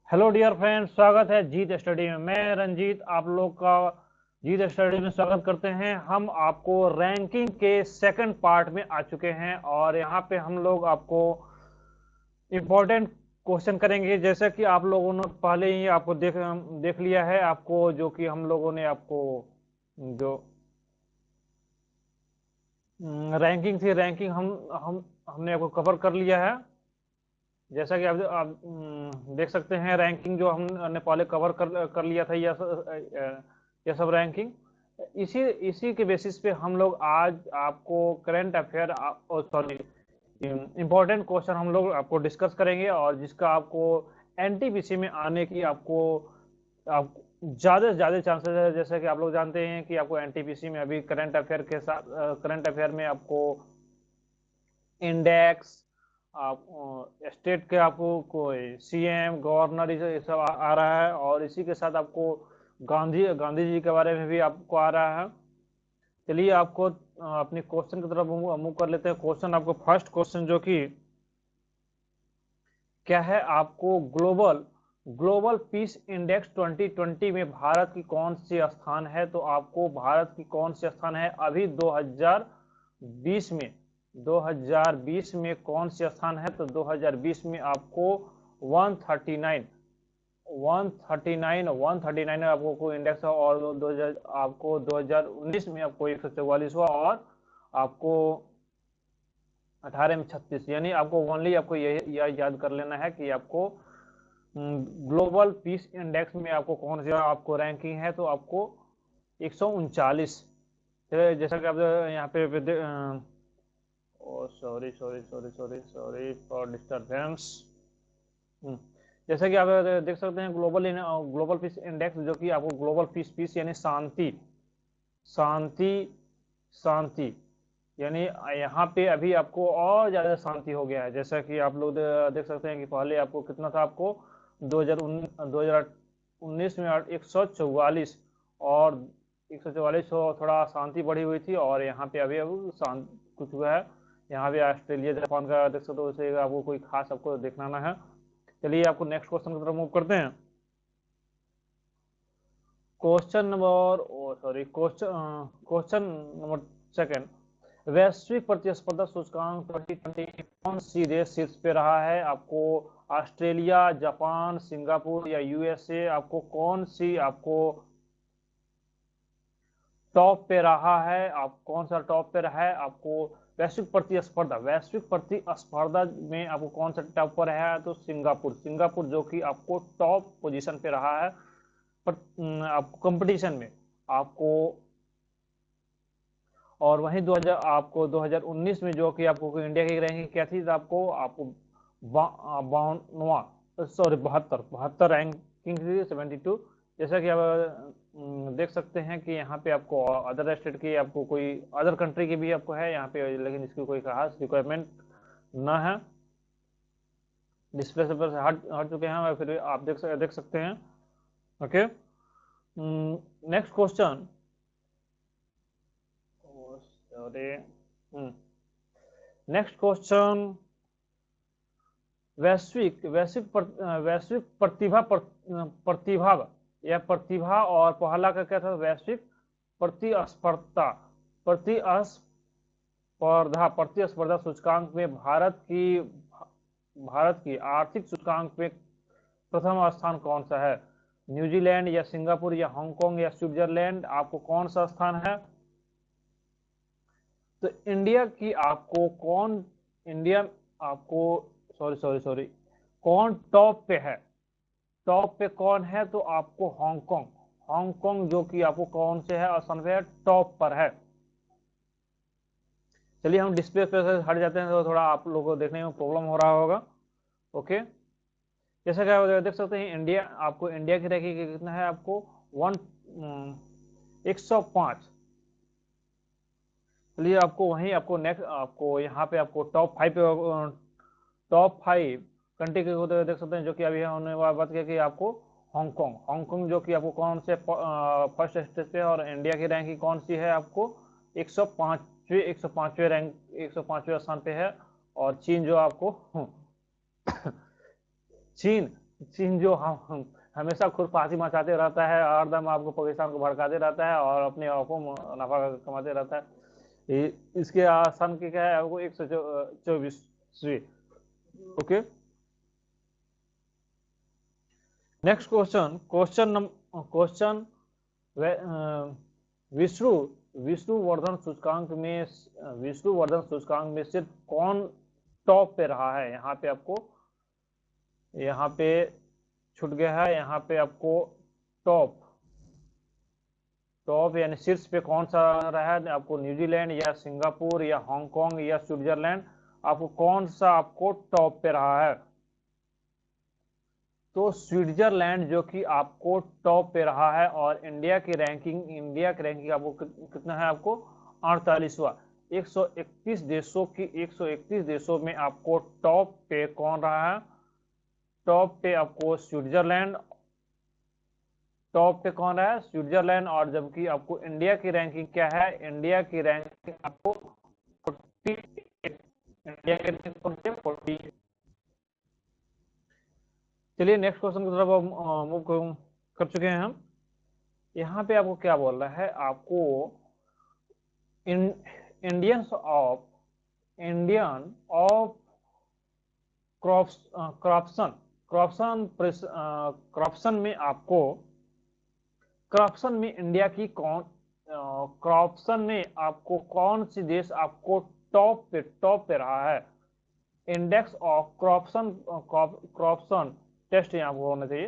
Hello dear friends, स्वागत है जीत study में। मैं रंजीत आप लोग का जीत स्टडी में स्वागत करते हैं। हम आपको रैंकिंग के सेकंड पार्ट में आ चुके हैं और यहाँ पे हम लोग आपको इम्पोर्टेंट क्वेश्चन करेंगे। जैसा कि आप लोगों ने पहले ही आपको देख देख लिया है, आपको जो कि हम लोगों ने आपको जो रैंकिंग थी, रैंकिंग हमने आपको कवर कर लिया है। जैसा कि आप देख सकते हैं, रैंकिंग जो हमने पहले कवर कर लिया था, यह सब रैंकिंग इसी इसी के बेसिस पे हम लोग आज आपको current affair sorry important question हम लोग आपको डिस्कस करेंगे, और जिसका आपको एनटीपीसी में आने की आप ज़्यादा से ज़्यादा चांसेस है। जैसे कि आप लोग जानते हैं कि आपको एनटीपीसी में अभी करंट अफेयर के साथ करंट अफेयर में आपको इंडेक्स, आप स्टेट के आपको कोई सीएम गवर्नर ये सब आ रहा है, और इसी के साथ आपको गांधी गांधी जी के बारे में भी आपको आ रहा है। चलिए आपको अपनी क्वेश्चन की तरफ मूव कर लेते हैं। क्वेश्चन आपको फर्स्ट क्वेश्चन जो कि क्या है, आपको ग्लोबल ग्लोबल पीस इंडेक्स 2020 में भारत की कौन सी स्थान है। तो आपको भारत की कौन सी स्थान है अभी 2020 में, 2020 में कौन सी स्थान है। तो 2020 में आपको 139 139 आपको कोई इंडेक्स है, और 2000 आपको 2019 में आपको 144 हुआ, और आपको 18 में 36। यानी आपको ओनली आपको यह याद कर लेना है कि आपको ग्लोबल पीस इंडेक्स में आपको कौन सा आपको रैंकिंग है। तो आपको 139। जैसा कि आप यहाँ पे sorry sorry sorry sorry sorry for disturbance. जैसा कि आप देख सकते हैं, ग्लोबल पीस इंडेक्स जो कि आपको ग्लोबल पीस पीस यानी शांति शांति शांति, यानी यहाँ पे अभी आपको और ज़्यादा शांति हो गया है। जैसा कि आप लोग देख सकते हैं कि पहले आपको कितना था, आपको 2019 में 144, और 144 थोड़ा शांति बढ़ी हुई थी, और यहाँ पे अभी अब शांत कुछ हुआ है। यहाँ पे ऑस्ट्रेलिया जापान का देख सकते हो, उसे आपको कोई खास आपको देखना ना है। चलिए आपको नेक्स्ट क्वेश्चन की तरफ मूव करते हैं। Question number question number second, वैश्विक प्रतिस्पर्धा सूचकांक 2020 कौन सी देश शीर्ष पे रहा है। आपको ऑस्ट्रेलिया, जापान, सिंगापुर या यूएसए, आपको कौन सी आपको टॉप पे रहा है। आप कौन सा टॉप पे रहा है आपको वैश्विक प्रतिस्पर्धा में आपको कौन सा टॉप पर है। तो सिंगापुर जो कि आपको टॉप पोजीशन पे रहा है आपको कंपटीशन में आपको। और वहीं 2019 में जो कि आपको इंडिया की रैंकिंग क्या थी, तो आपको 72 रैंकिंग थी, 72। जैसा कि आप देख सकते हैं कि यहाँ पे आपको अदर स्टेट की आपको कोई अदर कंट्री की भी आपको है यहाँ पे, लेकिन इसकी कोई खास रिक्वायरमेंट ना है। डिस्प्ले से हट हट चुके हैं, और फिर आप देख सकते हैं। Okay, next question. Sorry, next question, वैश्विक प्रतिभा और पहला का क्या था, वैश्विक प्रतिस्पर्धा प्रतिस्पर्धा सूचकांक में भारत की आर्थिक सूचकांक में प्रथम स्थान कौन सा है। न्यूजीलैंड या सिंगापुर या हांगकांग या स्विट्जरलैंड, आपको कौन सा स्थान है। तो इंडिया आपको सॉरी सॉरी सॉरी कौन टॉप पे है, टॉप पे कौन है। तो आपको हांगकांग जो कि आपको कौन से है स्थान पे है, टॉप पर है। चलिए हम डिस्प्ले पे से हट जाते हैं, तो थोड़ा आप लोगों को देखने में प्रॉब्लम हो रहा होगा। ओके, जैसा कि आप देख सकते हैं, इंडिया की रैंकिंग कितना है, आपको 105। चलिए आपको वहीं आपको नेक्स्ट आपको यहाँ पे आपको टॉप फाइव कंट्री के होते हुए देख सकते हैं, जो कि अभी होने वाली बात की आपको हांगकांग जो कि आपको कौन से फर्स्ट स्टेज पे है, और इंडिया की रैंकिंग कौन सी है, आपको 105वें रैंक 105वें स्थान पे है। और चीन जो आपको चीन चीन जो हम हमेशा खुरपाती मचाते रहता है, हरदम आपको पाकिस्तान को भड़काते रहता है और अपने आपको नफा कमाते रहता है। इसके आसान की क्या है आपको 124वीं। Okay, next question, question Vishnu Vishnuvardhan सूचकांक में विष्णुवर्धन सूचकांक में सिर्फ कौन टॉप पे रहा है? यहाँ पे आपको, यहाँ पे छूट गया है, यहाँ पे आपको टॉप टॉप यानी शीर्ष पे कौन सा रहा है आपको? न्यूजीलैंड या सिंगापुर या हांगकांग या स्विट्जरलैंड? आपको कौन सा आपको टॉप पे रहा है? तो स्विट्जरलैंड जो कि आपको टॉप पे रहा है। और इंडिया की रैंकिंग आपको कितना है आपको? 48वां। 131 देशों की 131 देशों में आपको टॉप पे कौन रहा है? टॉप पे आपको स्विट्जरलैंड, टॉप पे कौन रहा है? स्विट्जरलैंड। और जबकि आपको इंडिया की रैंकिंग क्या है? इंडिया की रैंकिंग आपको 40, इंडिया की रैंकिंग कौन सी है? 40। चलिए नेक्स्ट क्वेश्चन की तरफ मूव कर चुके हैं हम। यहाँ पे आपको क्या बोल रहा है? आपको Indians of Indian of corruption corruption corruption में आपको, करप्शन में इंडिया की कौन, करप्शन में आपको कौन सी देश आपको टॉप पे रहा है? Index of corruption, corruption test यहाँ पर होना चाहिए।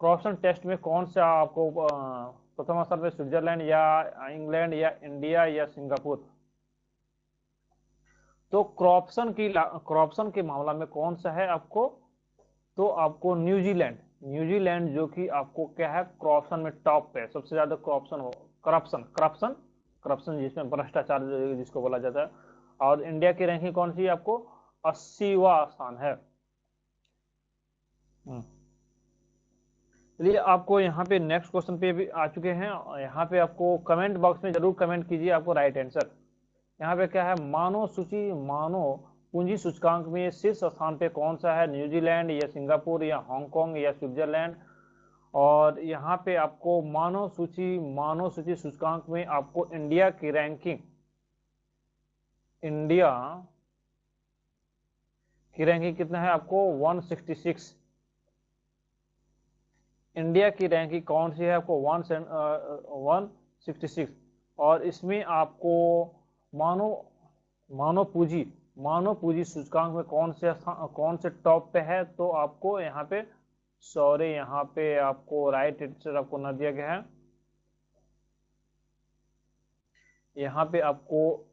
करप्शन टेस्ट में कौन सा आपको प्रथम स्थान पे? स्विट्जरलैंड या इंग्लैंड या इंडिया या सिंगापुर? तो करप्शन के मामला में कौन सा है आपको? तो आपको न्यूजीलैंड, न्यूजीलैंड जो कि आपको क्या है? करप्शन में टॉप पे, सबसे ज्यादा करप्शन हो, करप्शन करप्शन करप्शन जिसमें भ्रष्टाचार जिसको बोला जाता है। और इंडिया की रैंकिंग कौन सी है आपको? 80वां स्थान है। चलिए आपको यहाँ पे नेक्स्ट क्वेश्चन पे भी आ चुके हैं। यहाँ पे आपको कमेंट बॉक्स में जरूर कमेंट कीजिए आपको राइट आंसर। यहाँ पे क्या है? मानव पूंजी सूचकांक में शीर्ष स्थान पे कौन सा है? न्यूजीलैंड या सिंगापुर या हांगकांग या स्विट्जरलैंड? और यहाँ पे आपको मानव सूची सूचकांक में आपको इंडिया की रैंकिंग, इंडिया की रैंकिंग कितना है आपको? 166। इंडिया की रैंकिंग कौन सी है आपको? 166। और इसमें आपको मानव मानव पूंजी सूचकांक में कौन से टॉप पे है? तो आपको यहाँ पे, सॉरी यहाँ पे आपको राइट आंसर आपको न दिया गया है। यहाँ पे आपको,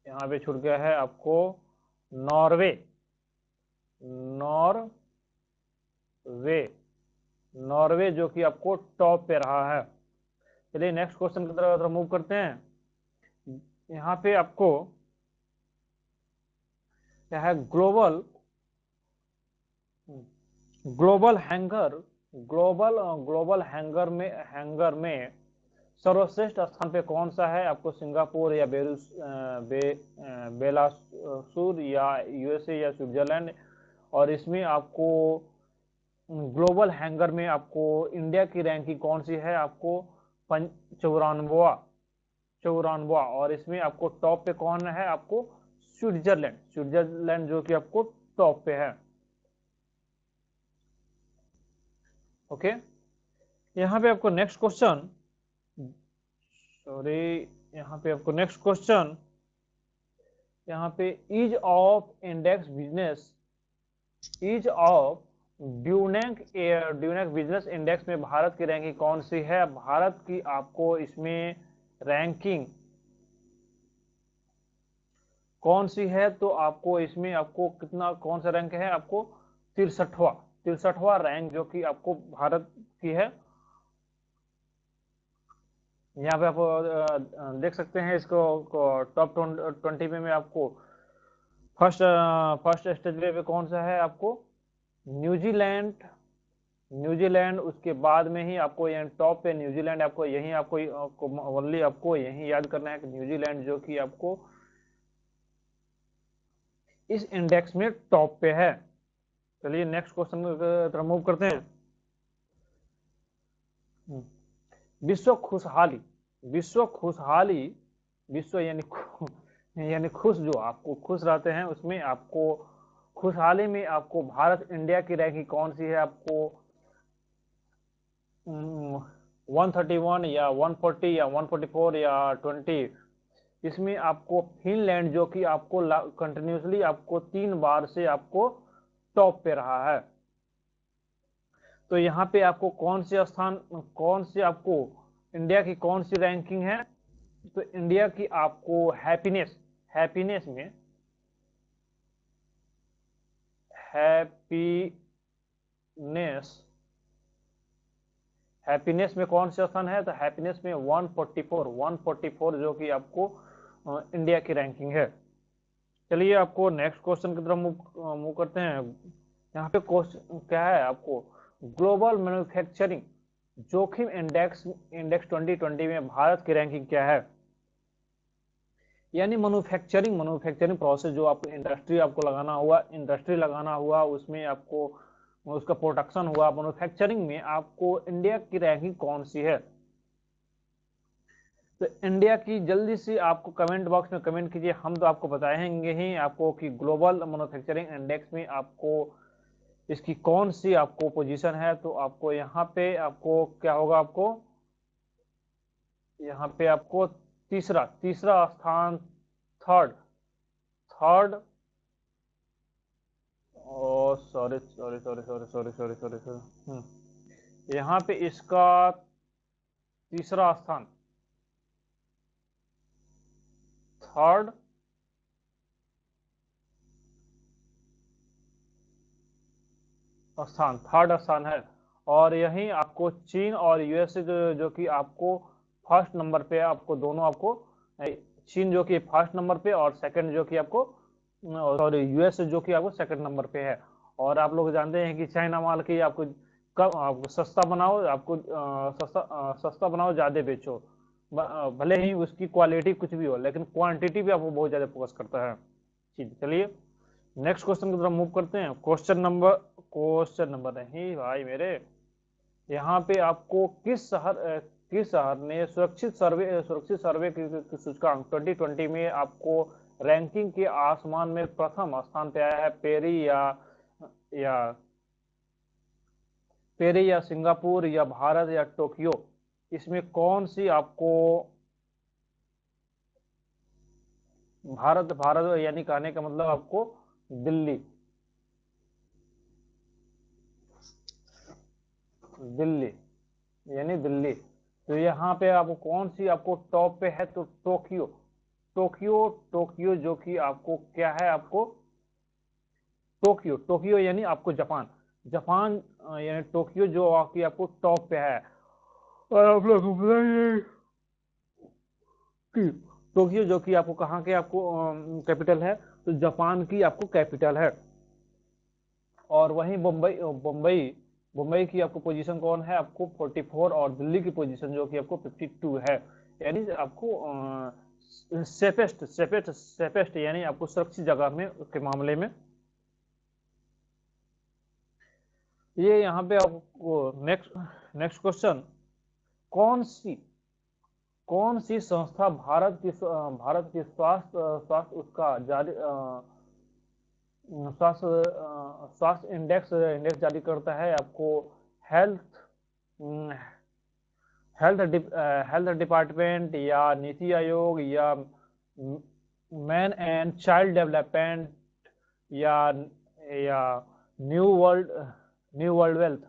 यहाँ पे छूट गया है आपको नॉर्वे, नॉर्वे नॉर्वे जो कि आपको टॉप पे रहा है। चलिए नेक्स्ट क्वेश्चन की तरफ मूव करते हैं। यहाँ पे आपको क्या है? ग्लोबल हैंगर, ग्लोबल हैंगर में सर्वश्रेष्ठ स्थान पे कौन सा है आपको? सिंगापुर या बेलासूर या यूएसए या स्विट्जरलैंड? और इसमें आपको ग्लोबल हैंगर में आपको इंडिया की रैंकिंग कौन सी है आपको? 94वां। और इसमें आपको टॉप पे कौन है आपको? स्विट्जरलैंड जो कि आपको टॉप पे है। ओके, यहाँ पे आपको नेक्स्ट क्वेश्चन, सॉरी यहाँ पे आपको नेक्स्ट क्वेश्चन, यहाँ पे ईज ऑफ ड्यूनेक बिजनेस इंडेक्स में भारत की रैंकिंग कौन सी है? भारत की आपको इसमें रैंकिंग कौन सी है? तो आपको इसमें आपको कितना, कौन सा रैंक है आपको? 63वां रैंक जो कि आपको भारत की है। यहाँ पे आप देख सकते हैं इसको, टॉप 20 में आपको फर्स्ट स्टेज पे कौन सा है आपको? न्यूजीलैंड, उसके बाद में ही आपको यहाँ टॉप पे न्यूजीलैंड, आपको यही आपको ओनली आपको यही याद करना है कि न्यूजीलैंड जो कि आपको इस इंडेक्स में टॉप पे है। चलिए नेक्स्ट क्वेश्चन तरफ मूव करते हैं। विश्व खुशहाली, विश्व खुशहाली, विश्व यानी खुश, जो आपको खुश रहते हैं उसमें आपको खुशहाली में आपको भारत इंडिया की रैंकिंग कौन सी है? आपको 131 या 140 या 144 या 20? इसमें आपको फिनलैंड जो कि आपको कंटिन्यूसली आपको 3 बार से आपको टॉप पे रहा है। तो यहाँ पे आपको कौन से स्थान, कौन से आपको इंडिया की कौन सी रैंकिंग है? तो इंडिया की आपको हैप्पीनेस, हैप्पीनेस में, हैप्पीनेस, हैप्पीनेस में कौन सा स्थान है? तो हैप्पीनेस में 144, 144 जो कि आपको इंडिया की रैंकिंग है। चलिए आपको नेक्स्ट क्वेश्चन की तरफ मूव करते हैं। यहाँ पे क्वेश्चन क्या है? आपको ग्लोबल मैन्युफैक्चरिंग जोखिम इंडेक्स, इंडेक्स 2020 में भारत की रैंकिंग क्या है? यानी मैन्युफैक्चरिंग, मैन्युफैक्चरिंग प्रोसेस जो आपको इंडस्ट्री आपको लगाना हुआ, इंडस्ट्री लगाना हुआ, उसमें आपको उसका प्रोडक्शन हुआ, मैन्युफैक्चरिंग में आपको इंडिया की रैंकिंग कौन सी है? तो इंडिया की जल्दी से आपको कमेंट बॉक्स में कमेंट कीजिए, हम तो आपको बताएंगे ही आपको कि ग्लोबल मैन्युफैक्चरिंग इंडेक्स में आपको इसकी कौन सी आपको पोजीशन है। तो आपको यहाँ पे आपको क्या होगा? आपको यहाँ पे आपको तीसरा, तीसरा स्थान, third, third, oh sorry sorry sorry sorry sorry sorry sorry sorry, यहाँ पे इसका तीसरा स्थान, थर्ड स्थान, थर्ड स्थान है। और यही आपको चीन और यूएसए जो कि आपको फर्स्ट नंबर पे है, आपको दोनों आपको चीन जो कि फर्स्ट नंबर पे और सेकंड जो कि आपको सॉरी यूएसए जो कि आपको सेकंड नंबर पे है। और आप लोग जानते हैं कि चाइना माल की आपको कब आपको सस्ता बनाओ, आपको सस्ता बनाओ, ज्यादा बेचो, भले ही उसकी क्वालिटी कुछ भी हो, लेकिन क्वांटिटी भी आपको बहुत ज्यादा फोकस करता है। ठीक, चलिए नेक्स्ट क्वेश्चन की तरफ मूव करते हैं। क्वेश्चन नंबर नहीं भाई मेरे, यहाँ पे आपको किस शहर ने सुरक्षित सर्वे की सूचकांक 2020 में आपको रैंकिंग के आसमान में प्रथम स्थान पे आया है? या पेरी या सिंगापुर या भारत या टोक्यो? इसमें कौन सी आपको भारत, भारत यानी कहने का मतलब आपको दिल्ली, दिल्ली यानी दिल्ली। तो यहाँ पे आपको कौन सी आपको टॉप पे है? तो टोक्यो, टोक्यो, टोक्यो जो कि आपको क्या है? आपको टोक्यो, टोक्यो यानी आपको जापान, जापान यानी टोक्यो जो आपकी आपको टॉप पे है। और आप लोग को बताइए कि टोक्यो जो कि आपको कहाँ के आपको कैपिटल है? तो जापान की आपको कैपिटल है। और वहीं मुंबई, मुंबई मुंबई की आपको पोजीशन कौन है? आपको 44, और दिल्ली की पोजीशन जो कि आपको 52 है। यानी आपको सेफेस्ट सेफेस्ट सेफेस्ट यानी आपको सुरक्षित जगह में उसके मामले में ये। यहाँ पे आपको नेक्स्ट नेक्स्ट क्वेश्चन, कौन सी कौन सी संस्था भारत की स्वास्थ्य स्वास्थ्य उसका जारी स्वास्थ्य इंडेक्स इंडेक्स जारी करता है? आपको हेल्थ हेल्थ डिपार्टमेंट या नीति आयोग या मैन एंड चाइल्ड डेवलपमेंट या या new world new world wealth?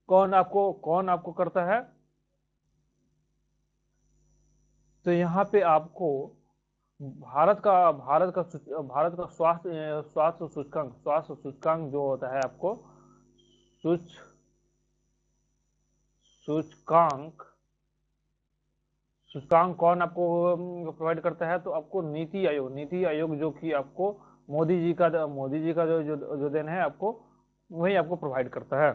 कौन आपको करता है? तो यहाँ पे आपको भारत का स्वास्थ्य सूचकांक जो होता है आपको सूच सूचकांक सूचकांक कौन आपको प्रोवाइड करता है? तो आपको नीति आयोग, नीति आयोग जो कि आपको मोदी जी का जो देन है आपको, वही आपको प्रोवाइड करता है।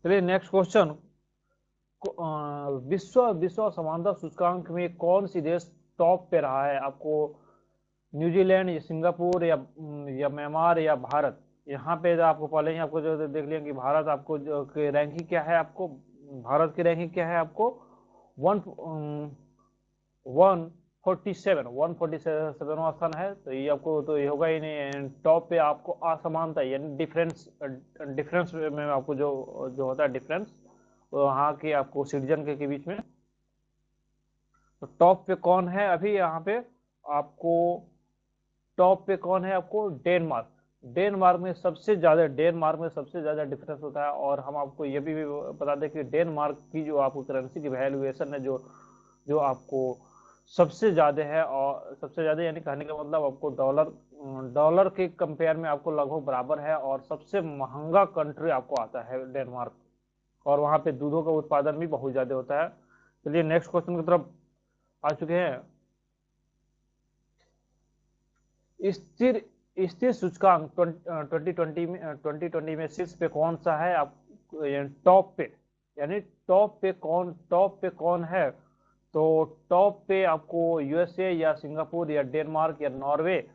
चलिए नेक्स्ट क्वेश्चन, विश्व विश्व समानता सूचकांक में कौन सी देश टॉप पे रहा है? आपको न्यूजीलैंड या सिंगापुर या म्यांमार या भारत। यहाँ पे आपको पहले ही आपको जो देख लिया कि भारत आपको जो रैंकिंग क्या है, आपको भारत की रैंकिंग क्या है, आपको 147वां स्थान है। तो ये आपको तो ये होगा ही नहीं। टॉप पे आपको असमानता यानी डिफरेंस, डिफरेंस में आपको जो जो होता है डिफरेंस वहाँ के आपको सिटीजन के बीच में। तो टॉप पे कौन है अभी यहाँ पे आपको, टॉप पे कौन है आपको, डेनमार्क। डेनमार्क में सबसे ज्यादा डिफरेंस होता है। और हम आपको ये भी बता दें कि डेनमार्क की जो आपको करेंसी की वैल्यूएशन है जो जो आपको सबसे ज्यादा है, और सबसे ज्यादा यानी कहने का मतलब आपको डॉलर के कंपेयर में आपको लगभग बराबर है, और सबसे महंगा कंट्री आपको आता है डेनमार्क। और वहां पे दूधों का उत्पादन भी बहुत ज्यादा होता है। चलिए नेक्स्ट क्वेश्चन की तरफ आ चुके हैं। स्थिर स्थिर सूचकांक 2020 में शीर्ष पे कौन सा है आप, टॉप पे, यानी टॉप पे कौन है। तो टॉप पे आपको यूएसए या सिंगापुर या डेनमार्क या नॉर्वे।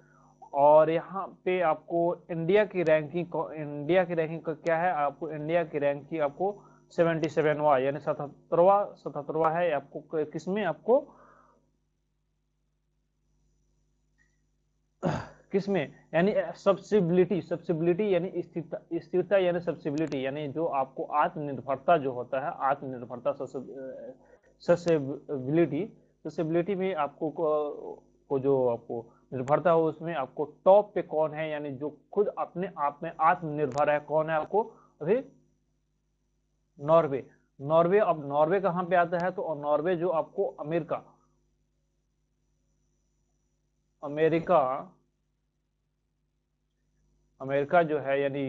और यहाँ पे आपको इंडिया की रैंकिंग क्या है, आपको इंडिया की रैंकिंग आपको 77वां यानी 77वां है आपको, किसमें आपको, किसमें, यानी सब्सिबिलिटी यानी स्थिरता यानी सब्सिबिलिटी यानी जो आपको आत्मनिर्भरता जो होता है, आत्मनिर्भरता सस्टेबिलिटी सस्टेबिलिटी में आपको को जो आपको निर्भरता हो उसमें आपको टॉप पे कौन है, यानी जो खुद अपने आप में आत्मनिर्भर है, कौन है आपको अभी, नॉर्वे। अब नॉर्वे कहाँ पे आता है, तो नॉर्वे जो आपको अमेरिका अमेरिका अमेरिका जो है यानी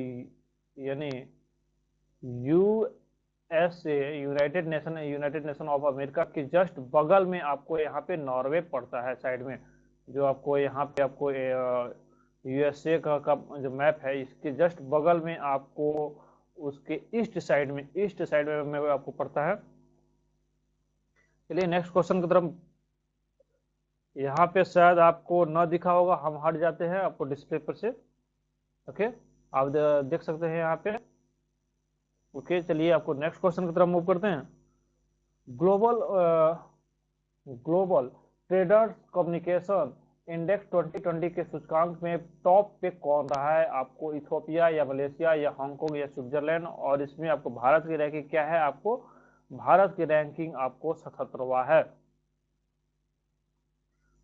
यानी USA, United nation of America के जस्ट बगल में आपको यहाँ पे नॉर्वे पड़ता है साइड में। जो आपको यहाँ पे आपको यूएसए का जो मैप है इसके जस्ट बगल में आपको उसके ईस्ट साइड में आपको पड़ता है। चलिए नेक्स्ट क्वेश्चन की तरफ। यहाँ पे शायद आपको न दिखा होगा, हम हट जाते हैं आपको डिस्प्ले पर से। ओके, आप देख सकते हैं यहाँ पे। ओके, चलिए आपको नेक्स्ट क्वेश्चन की तरफ मूव करते हैं। Global global traders communication index 2020 के सूचकांक में टॉप पे कौन रहा है, आपको इथियोपिया या मलेशिया या हांगकांग या स्विट्जरलैंड। और इसमें आपको भारत की रैंकिंग क्या है, आपको भारत की रैंकिंग आपको 77वां है।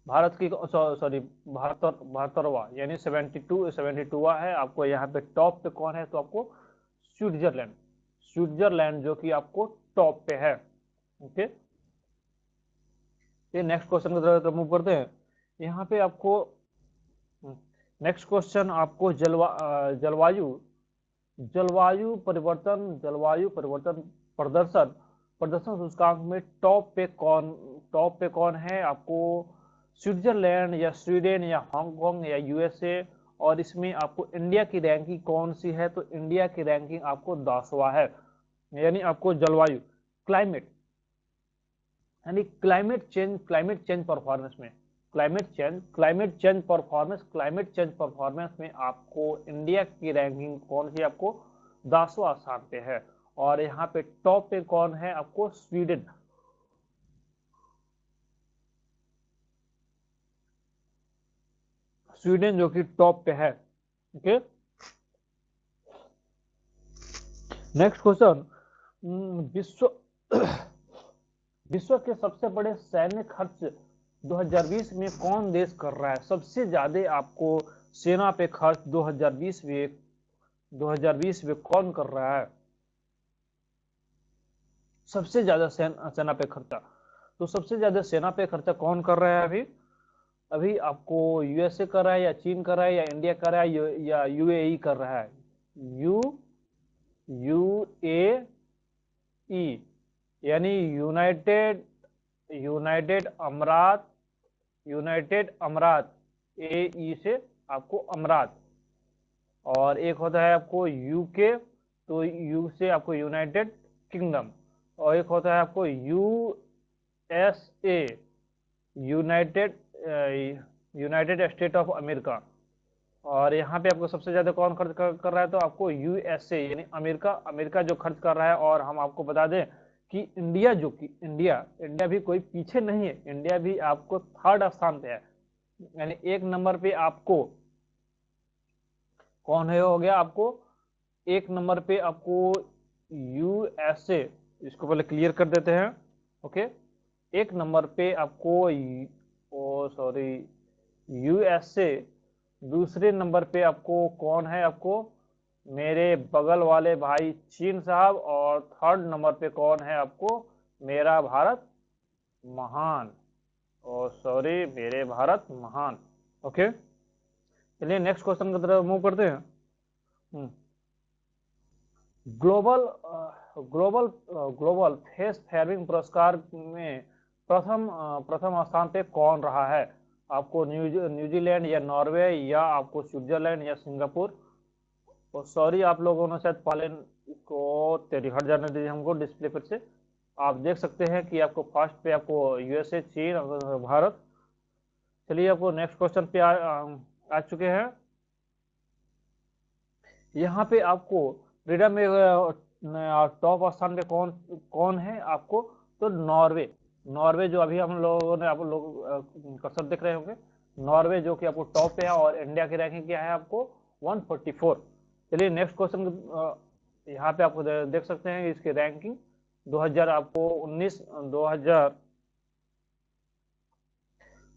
भारत की सॉरी 72वां यानी 72वां है। आपको यहाँ पे टॉप पे कौन है, तो आपको स्विट्जरलैंड जो कि आपको टॉप पे है। ओके, ये नेक्स्ट क्वेश्चन की तरफ मूव करते हैं। यहाँ पे आपको नेक्स्ट क्वेश्चन आपको जलवायु जलवायु परिवर्तन प्रदर्शन प्रदर्शन सूचकांक में टॉप पे कौन है, आपको स्विट्जरलैंड या स्वीडन या हांगकांग या यूएसए। और इसमें आपको इंडिया की रैंकिंग कौन सी है, तो इंडिया की रैंकिंग आपको 10वां है। यानी आपको जलवायु क्लाइमेट यानी क्लाइमेट चेंज परफॉर्मेंस में क्लाइमेट चेंज परफॉर्मेंस में आपको इंडिया की रैंकिंग कौन सी, आपको 10वां स्थान पे है। और यहाँ पे टॉप पे कौन है, आपको स्वीडन जो कि टॉप पे है। Okay, next question. विश्व विश्व के सबसे बड़े सैन्य खर्च 2020 में कौन देश कर रहा है, सबसे ज्यादा आपको सेना पे खर्च 2020 में कौन कर रहा है, सबसे ज्यादा सेना पे खर्चा। तो सबसे ज्यादा सेना पे खर्चा कौन कर रहा है अभी, आपको यूएसए कर रहा है या चीन कर रहा है या इंडिया कर रहा है या यूएई कर रहा है, यूएई यानी यूनाइटेड अमरात ए से आपको अमरात। और एक होता है आपको यूके, तो यू से आपको यूनाइटेड किंगडम। और एक होता है आपको USA United United state of America. और यहाँ पे आपको सबसे ज्यादा कौन खर्च कर रहा है, तो आपको यूएसए यानी अमेरिका, अमेरिका जो खर्च कर रहा है। और हम आपको बता दें कि इंडिया जो कि इंडिया इंडिया भी कोई पीछे नहीं है, इंडिया भी आपको थर्ड स्थान पे है, यानी एक नंबर पे आपको कौन है, हो गया आपको एक नंबर पे आपको यूएसए। इसको पहले क्लियर कर देते हैं। ओके, एक नंबर पे आपको ओ सॉरी यूएसए, दूसरे नंबर पे आपको कौन है, आपको मेरे बगल वाले भाई चीन साहब, और थर्ड नंबर पे कौन है, आपको मेरा भारत महान, ओ सॉरी मेरे भारत महान। ओके, चलिए नेक्स्ट क्वेश्चन की तरफ मूव करते हैं। Global global global face fairing पुरस्कार में प्रथम स्थान पे कौन रहा है, आपको न्यूजीलैंड या नॉर्वे या आपको स्विट्जरलैंड या सिंगापुर। तो सॉरी आप लोगों ने शायद पहले इसको तेरी हट जाने दीजिए हमको डिस्प्ले पर से। आप देख सकते हैं कि आपको फर्स्ट पे आपको यूएसए, चीन और भारत। चलिए आपको नेक्स्ट क्वेश्चन पे आ चुके हैं। यहाँ पे आपको फ्रीडम में टॉप स्थान पे कौन कौन है आपको, तो नॉर्वे। नॉर्वे जो अभी हम लोगों ने आप लोग कसरत देख रहे होंगे, नॉर्वे जो कि आपको टॉप पे है। और इंडिया की रैंकिंग क्या है, आपको 144। चलिए नेक्स्ट क्वेश्चन, यहाँ पे आपको देख सकते हैं इसकी रैंकिंग 2000 आपको 19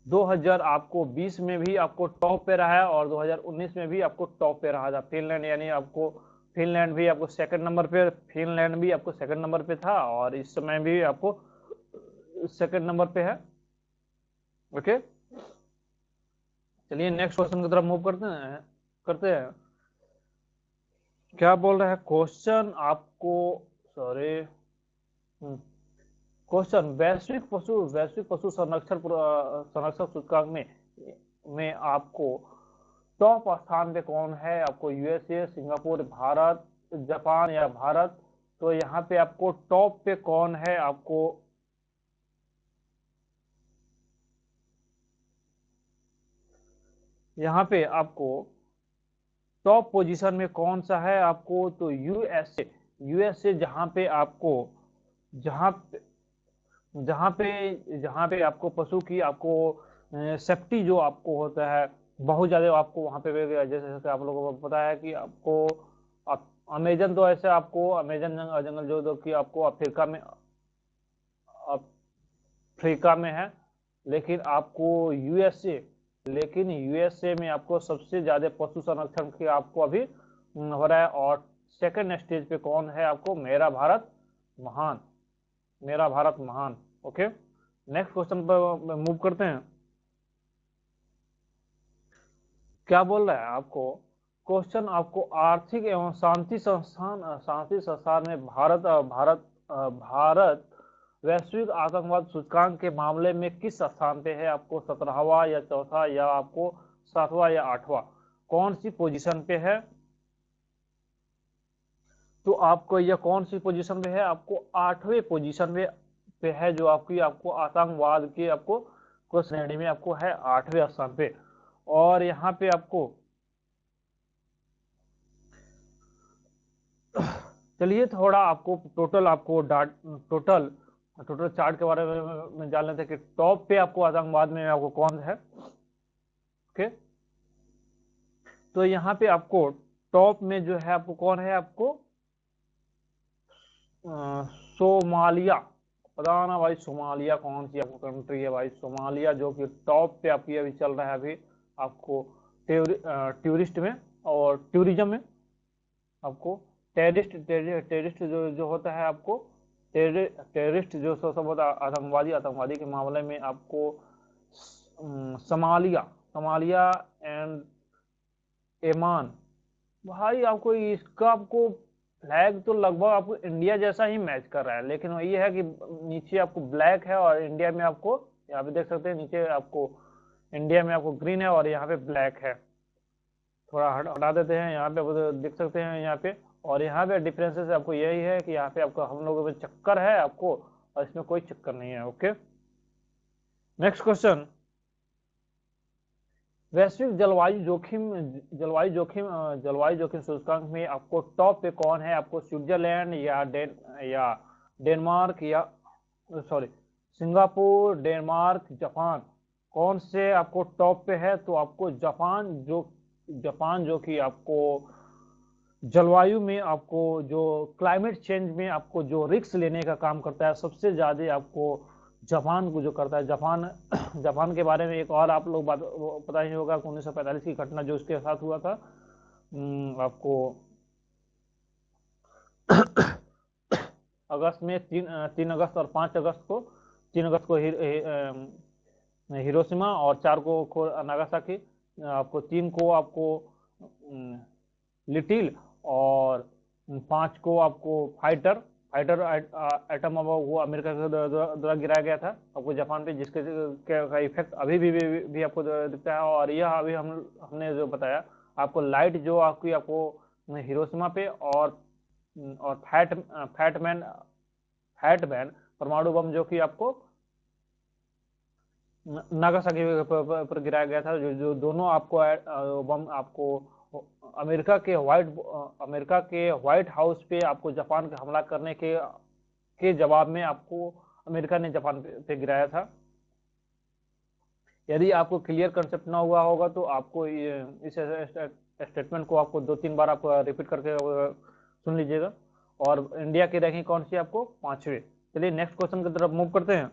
2000 आपको 20 में भी आपको टॉप पे रहा है, और 2019 में भी आपको टॉप पे रहा था। फिनलैंड यानी आपको फिनलैंड भी आपको सेकंड नंबर पे, फिनलैंड भी आपको सेकंड नंबर पे था, और इस समय भी आपको सेकंड नंबर पे है। ओके, चलिए नेक्स्ट क्वेश्चन की तरफ मूव करते हैं। क्या बोल रहा है क्वेश्चन आपको, सॉरी क्वेश्चन, वैश्विक पशु संरक्षण सूचकांक में आपको टॉप स्थान पे कौन है, आपको यूएसए, सिंगापुर, भारत, जापान या भारत। तो यहाँ पे आपको टॉप पे कौन है, आपको यहाँ पे आपको टॉप पोजीशन में कौन सा है आपको, तो यूएसए। यूएसए जहाँ पे आपको जहाँ जहाँ पे जहाँ पे आपको पशु की आपको सेफ्टी जो आपको होता है बहुत ज्यादा, आपको वहाँ पे जैसे जैसे आप लोगों को पता है कि आपको अमेजन, तो ऐसे आपको अमेजन जंगल जो कि आपको अफ्रीका में है, लेकिन आपको यूएसए लेकिन यूएसए में आपको सबसे ज्यादा पशु संरक्षण की आपको अभी हो रहा है। और सेकंड स्टेज पे कौन है, आपको मेरा भारत महान, मेरा भारत महान। ओके, नेक्स्ट क्वेश्चन पर मूव करते हैं। क्या बोल रहा है आपको क्वेश्चन, आपको आर्थिक एवं शांति संस्थान में भारत वैश्विक आतंकवाद सूचकांक के मामले में किस स्थान पे है, आपको 17वां या चौथा या आपको 7वां या 8वां, कौन सी पोजीशन पे है। तो आपको यह कौन सी पोजीशन पे है, आपको 8वें पोजीशन पे है, जो आपको आतंकवाद के आपको श्रेणी में आपको है 8वें स्थान पे। और यहाँ पे आपको चलिए थोड़ा आपको टोटल टोटल चार्ट के बारे में जान लेते हैं कि टॉप पे आपको आतंकवाद में आपको कौन है। ओके, तो यहाँ पे आपको टॉप में जो है आपको कौन है, आपको सोमालिया। पता ना भाई सोमालिया कौन सी आपको कंट्री है भाई, सोमालिया जो कि टॉप पे आपकी अभी चल रहा है अभी आपको टूरिस्ट में और टूरिज्म में। आपको टेररिस्ट जो जो होता है, आपको टेररिस्ट जो सब होता है आतंकवादी के मामले में आपको सोमालिया सोमालिया एंड एमान। भाई आपको इसका आपको फ्लैग तो लगभग आपको इंडिया जैसा ही मैच कर रहा है, लेकिन वही है कि नीचे आपको ब्लैक है और इंडिया में आपको यहाँ पे देख सकते हैं नीचे आपको इंडिया में आपको ग्रीन है और यहाँ पे ब्लैक है। थोड़ा हटा देते हैं, यहाँ पे देख सकते हैं यहाँ पे। और यहाँ पे डिफरेंसेस आपको यही है कि यहाँ पे आपको हम लोगों में चक्कर है आपको, और इसमें कोई चक्कर नहीं है। ओके, नेक्स्ट क्वेश्चन, वैश्विक जलवायु जोखिम सूचकांक में आपको टॉप पे कौन है? आपको स्विट्जरलैंड या डेनमार्क या सॉरी सिंगापुर, डेनमार्क, जापान, कौन से आपको टॉप पे है? तो आपको जापान जो कि आपको जलवायु में आपको जो क्लाइमेट चेंज में आपको जो रिस्क लेने का काम करता है, सबसे ज्यादा आपको जापान को जो करता है। जापान जापान के बारे में एक और आप लोग बात पता ही होगा, 1945 की घटना जो उसके साथ हुआ था। आपको अगस्त में 3 अगस्त और 5 अगस्त को, 3 अगस्त को हिरोशिमा और 4 को नागासाकी, आपको 3 को आपको लिटिल और 5 को आपको फाइटर फाइटर एटम वो अमेरिका के द्वारा गिराया गया था आपको जापान पे, जिसके का इफेक्ट अभी भी आपको दिखता है। और यह अभी हमने जो बताया आपको लाइट जो आपको हिरोशिमा पे और फैटमैन परमाणु बम जो कि आपको नागासाकी पर गिराया गया था, जो दोनों आपको बम आपको अमेरिका के व्हाइट हाउस पे आपको जापान का हमला करने के जवाब में आपको अमेरिका ने जापान पे गिराया था। यदि आपको क्लियर कंसेप्ट ना हुआ होगा तो आपको इस स्टेटमेंट को आपको 2-3 बार आप रिपीट करके सुन लीजिएगा। और इंडिया की रैंकिंग कौन सी है? आपको 5वें। चलिए नेक्स्ट क्वेश्चन की तरफ मूव करते हैं।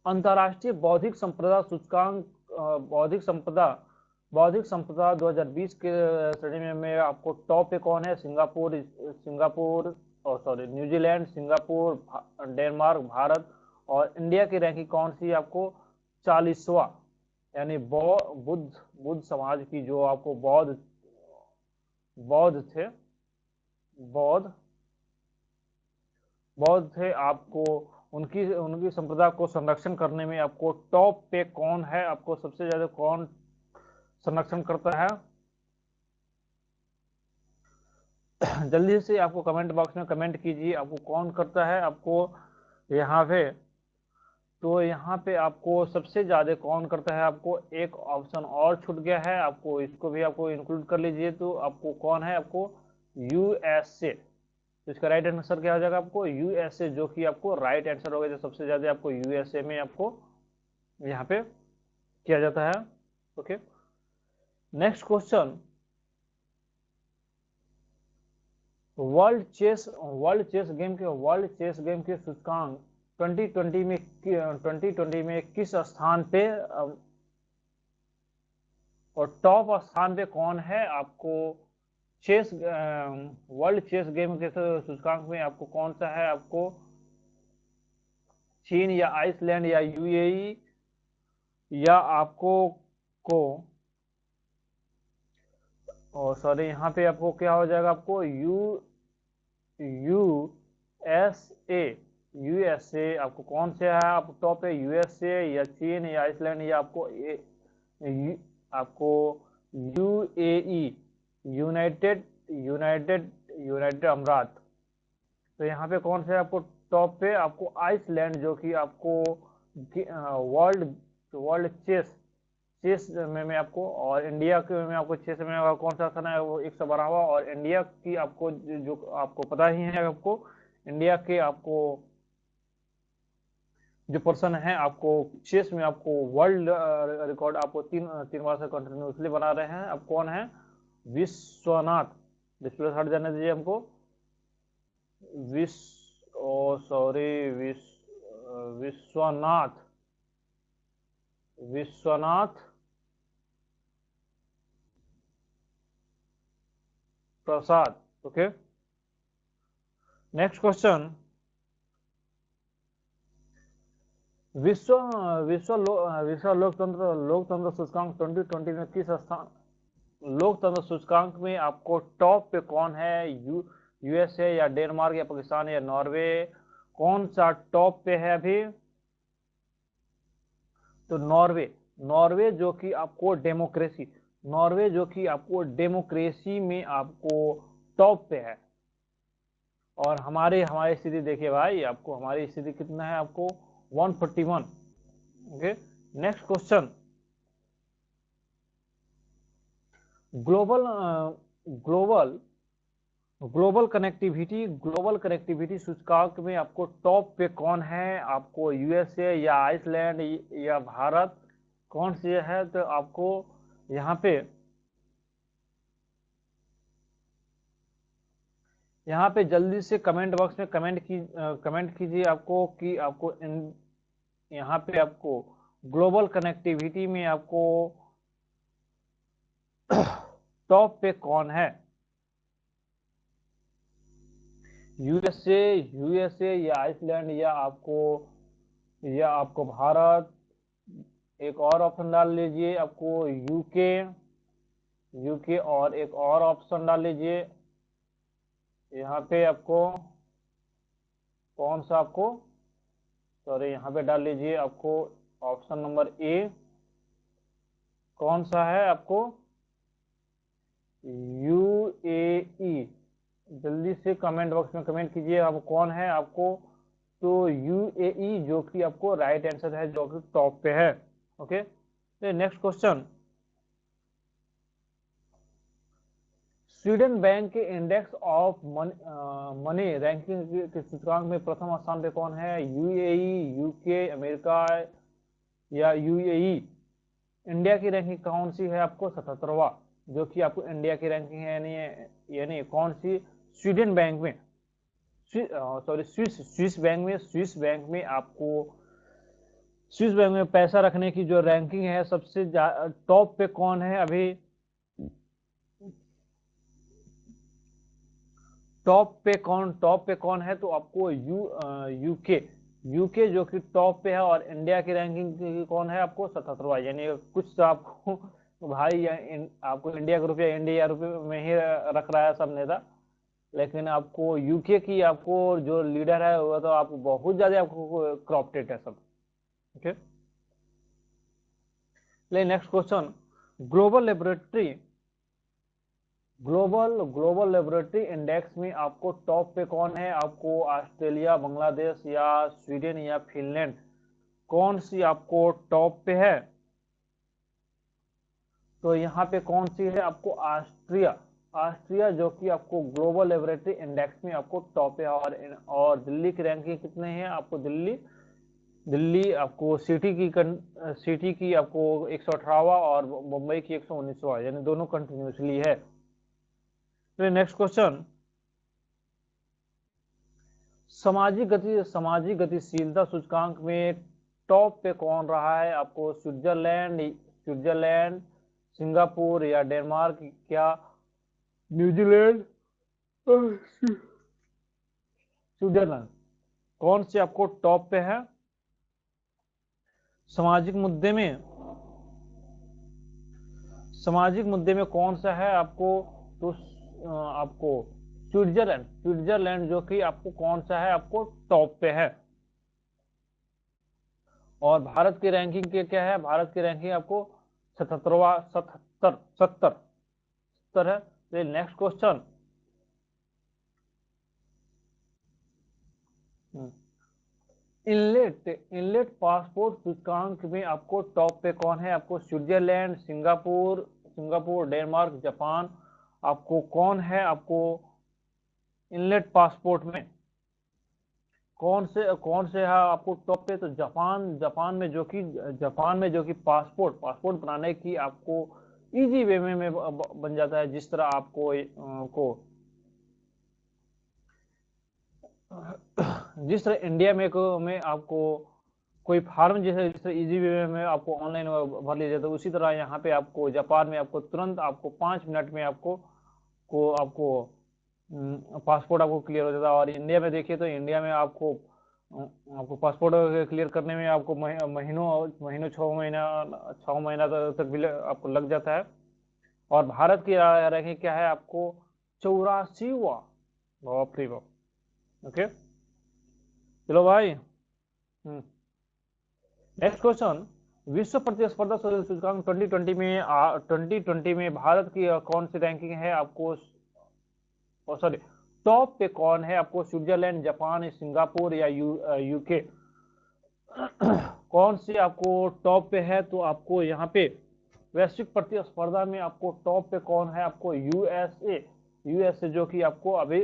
अंतर्राष्ट्रीय बौद्धिक संपदा सूचकांक, बौद्धिक संपदा 2020 के श्रेणी में आपको टॉप पे कौन है? New Zealand, Singapore, Denmark, Bharat. और इंडिया की रैंकिंग कौन सी? आपको 40वां, यानी बुद्ध समाज की जो आपको बौद्ध थे आपको उनकी संप्रदा को संरक्षण करने में आपको टॉप पे कौन है? आपको सबसे ज्यादा कौन संरक्षण करता है? जल्दी से आपको कमेंट बॉक्स में कमेंट कीजिए, आपको कौन करता है आपको यहाँ पे। तो यहाँ पे आपको सबसे ज्यादा कौन करता है? आपको एक ऑप्शन और छूट गया है, आपको इसको भी आपको इंक्लूड कर लीजिए। तो आपको कौन है? आपको यूएसए। तो इसका राइट आंसर क्या हो जाएगा? आपको यूएसए, जो कि आपको राइट आंसर होगा। जो सबसे ज्यादा आपको यूएसए में आपको यहाँ पे किया जाता है। Okay, next question. World chess game के सूचकांक 2020 में किस स्थान पे और टॉप स्थान पे कौन है? आपको वर्ल्ड चेस गेम के सूचकांक में आपको कौन सा है? आपको चीन या आइसलैंड या यूएई या आपको को और सॉरी यहाँ पे आपको क्या हो जाएगा? आपको यूएसए आपको कौन से है? आप टॉप पे यूएसए या चीन या आइसलैंड या आपको यूएई, यूनाइटेड अमीरात। तो यहाँ पे कौन से आपको टॉप पे? आपको आइसलैंड, जो कि आपको वर्ल्ड चेस में आपको, और इंडिया के में आपको चेस में कौन सा स्थान है? वो 112वां। और इंडिया की आपको जो आपको पता ही है, आपको इंडिया के आपको जो पर्सन है आपको चेस में आपको वर्ल्ड रिकॉर्ड आपको तीन बार से कंटिन्यूसली बना रहे हैं। अब कौन है? विश्वनाथ। डिस्प्ले हट जाने दीजिए हमको। Vishwanath Prasad. Okay, next question. विश्व लोकतंत्र सूचकांक 2020 में किस स्थान? लोकतंत्र सूचकांक में आपको टॉप पे कौन है? यूएसए या डेनमार्क या पाकिस्तान या नॉर्वे? कौन सा टॉप पे है अभी? तो नॉर्वे जो कि आपको डेमोक्रेसी में आपको टॉप पे है। और हमारी स्थिति देखिए भाई, आपको हमारी स्थिति कितना है? आपको 141. Okay, next question. Global global connectivity सूचकांक में आपको टॉप पे कौन है? आपको यूएसए या आइसलैंड या भारत, कौन सी है? तो आपको यहाँ पे जल्दी से कमेंट बॉक्स में कमेंट कीजिए आपको कि आपको यहाँ पे आपको ग्लोबल कनेक्टिविटी में आपको टॉप पे कौन है? यूएसए या आइसलैंड या आपको भारत। एक और ऑप्शन डाल लीजिए, आपको यूके और एक और ऑप्शन डाल लीजिए। यहाँ पे आपको कौन सा आपको सॉरी यहाँ पे डाल लीजिए आपको ऑप्शन नंबर ए। कौन सा है आपको? यूएई। जल्दी से कमेंट बॉक्स में कमेंट कीजिए आप कौन है आपको। तो यूएई जो कि आपको राइट आंसर है, जो कि टॉप पे है। Okay, next question. Sweden bank के इंडेक्स ऑफ मनी रैंकिंग के सूचकांक में प्रथम स्थान पे कौन है? यूएई, यूके, अमेरिका या यूएई। इंडिया की रैंकिंग कौन सी है आपको? 77वां, जो कि आपको इंडिया की रैंकिंग है, यानी कौन सी? स्वीडन बैंक में, स्विस बैंक में पैसा रखने की जो रैंकिंग है, सबसे टॉप पे कौन है अभी? टॉप पे कौन है? तो आपको यूके जो कि टॉप पे है। और इंडिया की रैंकिंग कौन है आपको? 77वां। यानी कुछ तो आपको भाई आपको इंडिया के रुपया इंडिया रुपये में ही रख रहा है सब नेता, लेकिन आपको यूके की आपको जो लीडर है वो तो आपको बहुत ज्यादा आपको क्रॉप्टेड है सब। Okay, next question. Global laboratory global laboratory index में आपको टॉप पे कौन है? आपको ऑस्ट्रेलिया, बांग्लादेश या स्वीडन या फिनलैंड, कौन सी आपको टॉप पे है? तो यहाँ पे कौन सी है आपको? ऑस्ट्रिया जो कि आपको ग्लोबल लेबोरेटरी इंडेक्स में आपको टॉप है। और दिल्ली की रैंकिंग कितने हैं आपको? दिल्ली आपको सिटी की आपको 118वां और मुंबई की 119वां, यानी दोनों कंटिन्यूसली है। तो नेक्स्ट क्वेश्चन। सामाजिक गतिशीलता सूचकांक में टॉप पे कौन रहा है आपको? स्विट्जरलैंड, सिंगापुर या डेनमार्क, क्या न्यूजीलैंड, स्विट्जरलैंड, कौन से आपको टॉप पे है सामाजिक मुद्दे में कौन सा है आपको? तो आपको स्विट्जरलैंड जो कि आपको कौन सा है आपको? टॉप पे है। और भारत की रैंकिंग क्या है? भारत की रैंकिंग आपको 77वां, 70 है। तो नेक्स्ट क्वेश्चन। इनलेट पासपोर्ट सूचकांक में आपको टॉप पे कौन है? आपको स्विट्जरलैंड, सिंगापुर, डेनमार्क, जापान, आपको कौन है आपको इनलेट पासपोर्ट में? कौन से है आपको टॉप पे? तो जापान में जो कि पासपोर्ट बनाने की आपको इजी वे में बन जाता है। जिस तरह आपको जिस तरह इंडिया में आपको कोई फॉर्म जिस तरह इजी वे में आपको ऑनलाइन भर लिया जाता है, उसी तरह यहाँ पे आपको जापान में आपको तुरंत आपको 5 मिनट में आपको पासपोर्ट आपको क्लियर हो जाता है। और इंडिया में देखिए तो इंडिया में आपको पासपोर्ट क्लियर करने में आपको महीनों 6 महीना तक भी आपको लग जाता है। और भारत की रैंकिंग क्या है आपको? 84वां। बाप रे बाप। ओके, चलो भाई। Next question. विश्व प्रतिस्पर्धा सूचकांक 2020 में भारत की कौन सी रैंकिंग है आपको? सॉरी, टॉप पे कौन है आपको? स्विट्जरलैंड, जापान, सिंगापुर या यूके? कौन सी आपको टॉप पे है, तो आपको यहाँ पे वैश्विक प्रतिस्पर्धा में आपको टॉप पे कौन है, आपको यूएसए जो कि आपको अभी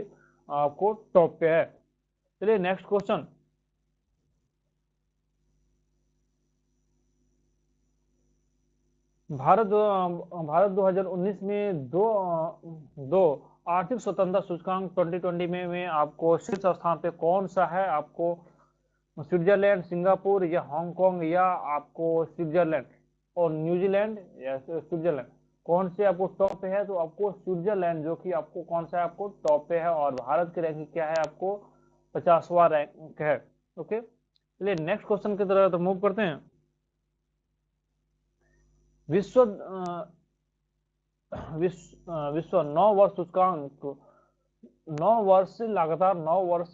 आपको टॉप पे है। चलिए नेक्स्ट क्वेश्चन। भारत 2019 में दो आर्थिक स्वतंत्रता सूचकांक 2020 में आपको शीर्ष स्थान पे कौन सा है, आपको स्विट्जरलैंड, सिंगापुर या हांगकांग या आपको स्विट्जरलैंड और न्यूजीलैंड या स्विट्जरलैंड, कौन से आपको टॉप पे है, तो आपको स्विट्जरलैंड जो कि आपको कौन सा है, आपको टॉप पे है। और भारत की रैंकिंग क्या है, आपको 50वां रैंक है। ओके, चलिए नेक्स्ट क्वेश्चन की तरफ मूव करते हैं। विश्व विश्व 9 वर्ष सूचकांक 9 वर्ष से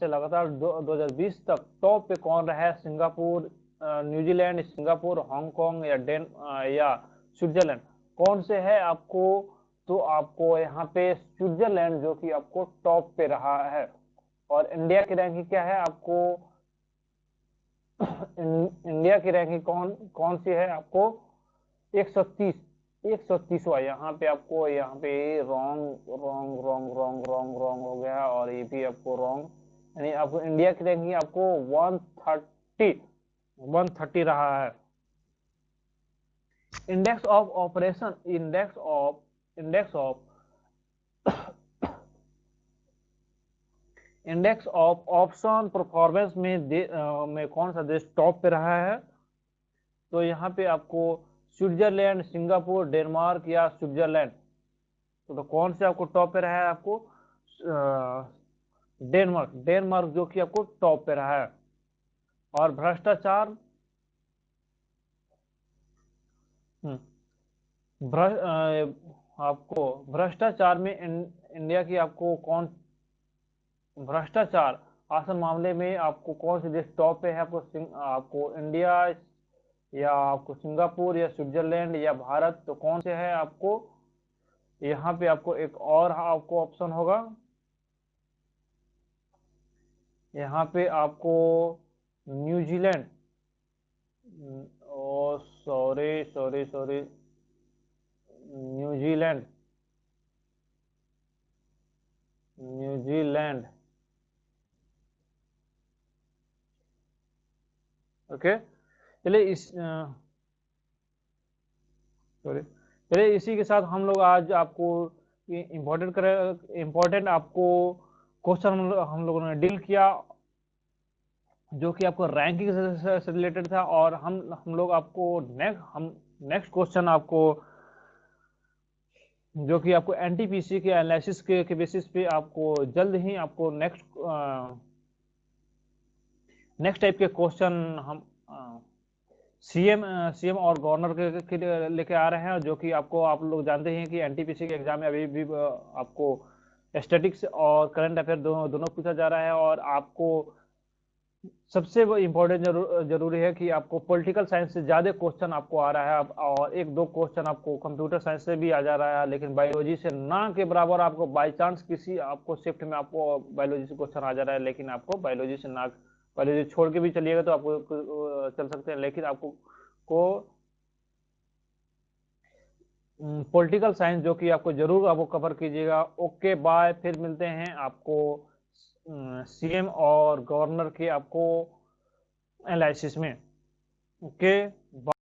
लगातार 2020 तक टॉप पे कौन रहा है, सिंगापुर, न्यूजीलैंड, सिंगापुर, हांगकांग या या स्विट्जरलैंड, कौन से है आपको, तो आपको यहाँ पे स्विट्जरलैंड जो कि आपको टॉप पे रहा है। और इंडिया की रैंकिंग क्या है आपको, इंडिया की रैंकिंग कौन कौन सी है आपको, 130वां। यहाँ पे आपको यहाँ पे wrong wrong wrong wrong wrong wrong हो गया, और ये भी आपको रॉन्ग, यानी आपको इंडिया की रैंकिंग आपको 130 रहा है। Index of operation index of option performance में कौन सा देश टॉप पे रहा है, तो यहाँ पे आपको स्विट्जरलैंड, सिंगापुर, डेनमार्क या स्विट्जरलैंड, तो कौन से आपको टॉप पे रहा है, आपको डेनमार्क डेनमार्क जो कि आपको टॉप पे रहा है। और भ्रष्टाचार, आपको भ्रष्टाचार में इंडिया की आपको कौन, भ्रष्टाचार आसन मामले में आपको कौन से देश टॉप पे है, आपको इंडिया या आपको सिंगापुर या स्विट्जरलैंड या भारत, तो कौन से है आपको, यहाँ पे आपको एक और आपको ऑप्शन होगा, यहाँ पे आपको New Zealand, oh sorry sorry sorry, New Zealand New Zealand okay. चलिए सॉरी, चलिए इसी के साथ हम लोग आज आपको इम्पोर्टेंट आपको क्वेश्चन हम लोगों ने डील किया, जो कि आपको रैंकिंग से रिलेटेड था। और हम लोग आपको नेक्स्ट क्वेश्चन आपको, जो कि आपको एनटीपीसी के एनालिसिस के बेसिस पे आपको जल्द ही आपको नेक्स्ट टाइप के क्वेश्चन हम सीएम और गवर्नर के लेके आ रहे हैं, जो कि आपको आप लोग जानते हैं कि एनटीपीसी के एग्जाम में अभी भी आपको स्टैटिक्स और करंट अफेयर दोनों पूछा जा रहा है। और आपको सबसे इम्पोर्टेंट जरूरी है कि आपको पॉलिटिकल साइंस से ज्यादा क्वेश्चन आपको आ रहा है, और एक दो क्वेश्चन आपको कंप्यूटर साइंस से भी आ जा रहा है, लेकिन बायोलॉजी से ना के बराबर आपको बाय चांस किसी आपको शिफ्ट में आपको बायोलॉजी से क्वेश्चन आ जा रहा है, लेकिन आपको बायोलॉजी से ना, बायोलॉजी छोड़ के भी चलिएगा तो आपको चल सकते हैं, लेकिन आपको को पॉलिटिकल साइंस जो कि आपको जरूर आपको कवर कीजिएगा। ओके बाय, फिर मिलते हैं आपको सीएम और गवर्नर के आपको एनालिसिस में। ओके।